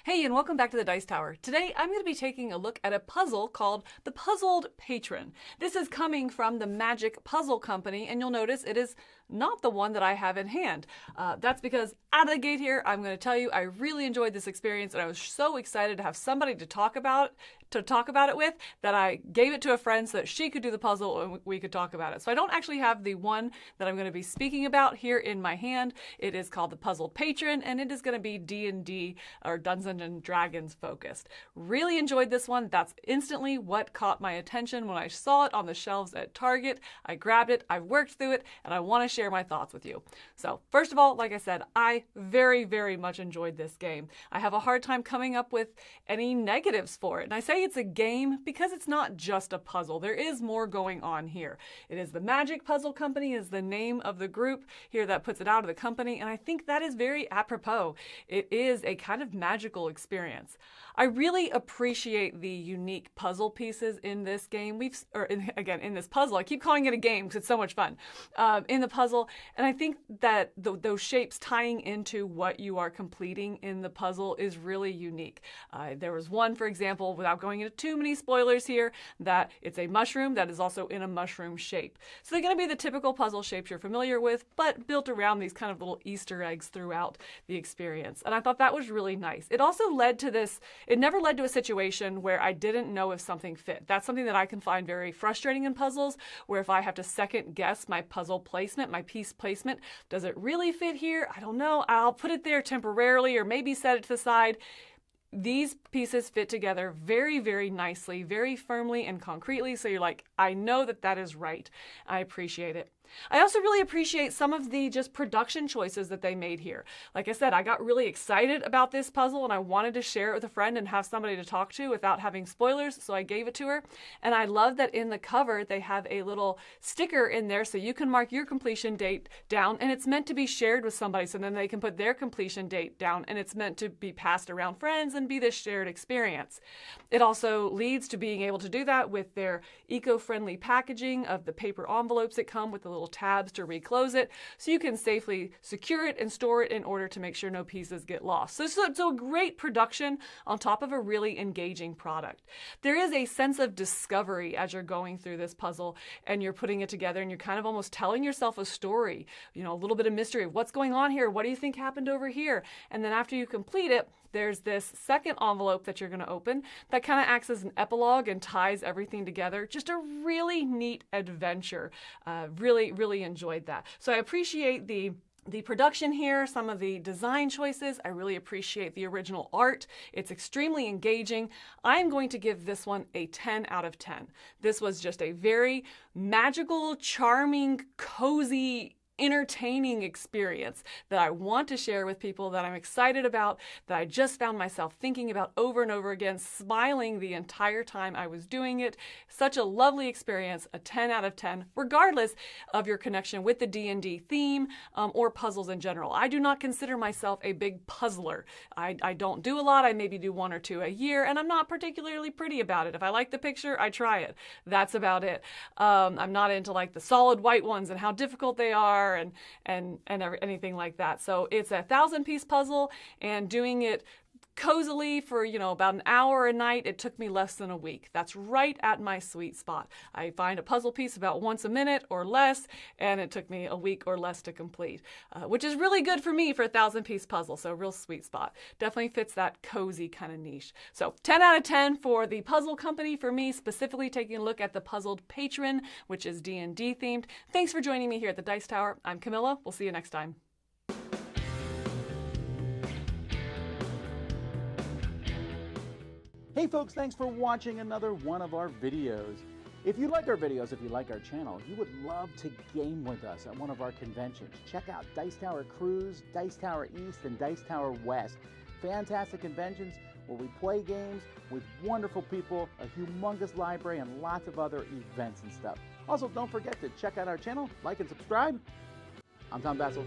Hey, and welcome back to the Dice Tower. Today, I'm going to be taking a look at a puzzle called the Puzzled Patron. This is coming from the Magic Puzzle Company, and you'll notice it is not the one that I have in hand. That's because out of the gate here, I'm going to tell you I really enjoyed this experience, and I was so excited to have somebody to talk about it with that I gave it to a friend so that she could do the puzzle and we could talk about it. So I don't actually have the one that I'm going to be speaking about here in my hand. It is called the Puzzled Patron, and it is going to be D&D or Dungeons and Dragons focused. Really enjoyed this one. That's instantly what caught my attention when I saw it on the shelves at Target. I grabbed it, I've worked through it, and I want to share my thoughts with you. So first of all, like I said, I very, very much enjoyed this game. I have a hard time coming up with any negatives for it. And I say it's a game because it's not just a puzzle. There is more going on here. It is the Magic Puzzle Company is the name of the group here that puts it out of the company, and I think that is very apropos. It is a kind of magical experience. I really appreciate the unique puzzle pieces in this game. In this puzzle. I keep calling it a game because it's so much fun. In the puzzle, and I think that those shapes tying into what you are completing in the puzzle is really unique. There was one, for example, without going into too many spoilers here, that it's a mushroom that is also in a mushroom shape. So they're going to be the typical puzzle shapes you're familiar with, but built around these kind of little Easter eggs throughout the experience. And I thought that was really nice. It also led to this, it never led to a situation where I didn't know if something fit. That's something that I can find very frustrating in puzzles, where if I have to second guess my puzzle placement, my piece placement, does it really fit here? I don't know. I'll put it there temporarily or maybe set it to the side. These pieces fit together very, very nicely, very firmly and concretely. So you're like, I know that that is right. I appreciate it. I also really appreciate some of the just production choices that they made here. Like I said, I got really excited about this puzzle and I wanted to share it with a friend and have somebody to talk to without having spoilers, so I gave it to her. And I love that in the cover, they have a little sticker in there so you can mark your completion date down, and it's meant to be shared with somebody so then they can put their completion date down, and it's meant to be passed around friends and be this shared experience. It also leads to being able to do that with their eco-friendly packaging of the paper envelopes that come with the little tabs to reclose it, so you can safely secure it and store it in order to make sure no pieces get lost. So it's a great production on top of a really engaging product. There is a sense of discovery as you're going through this puzzle and you're putting it together, and you're kind of almost telling yourself a story, a little bit of mystery of what's going on here, what do you think happened over here? And then after you complete it, there's this second envelope that you're going to open that kind of acts as an epilogue and ties everything together. Just a really neat adventure. Really enjoyed that. So I appreciate the production here, some of the design choices. I really appreciate the original art. It's extremely engaging. I'm going to give this one a 10 out of 10. This was just a very magical, charming, cozy, entertaining experience that I want to share with people, that I'm excited about, that I just found myself thinking about over and over again, smiling the entire time I was doing it. Such a lovely experience, a 10 out of 10, regardless of your connection with the D&D theme or puzzles in general. I do not consider myself a big puzzler. I don't do a lot. I maybe do one or two a year, and I'm not particularly pretty about it. If I like the picture, I try it. That's about it. I'm not into like the solid white ones and how difficult they are and anything like that. So it's a 1,000-piece puzzle, and doing it cozily for, about an hour a night, it took me less than a week. That's right at my sweet spot. I find a puzzle piece about once a minute or less, and it took me a week or less to complete, which is really good for me for a 1,000-piece puzzle. So real sweet spot. Definitely fits that cozy kind of niche. So 10 out of 10 for the Puzzle Company for me, specifically taking a look at the Puzzled Patron, which is D&D themed. Thanks for joining me here at the Dice Tower. I'm Camilla. We'll see you next time. Hey folks, thanks for watching another one of our videos. If you like our videos, if you like our channel, you would love to game with us at one of our conventions. Check out Dice Tower Cruise, Dice Tower East, and Dice Tower West. Fantastic conventions where we play games with wonderful people, a humongous library, and lots of other events and stuff. Also, don't forget to check out our channel, like and subscribe. I'm Tom Bassel.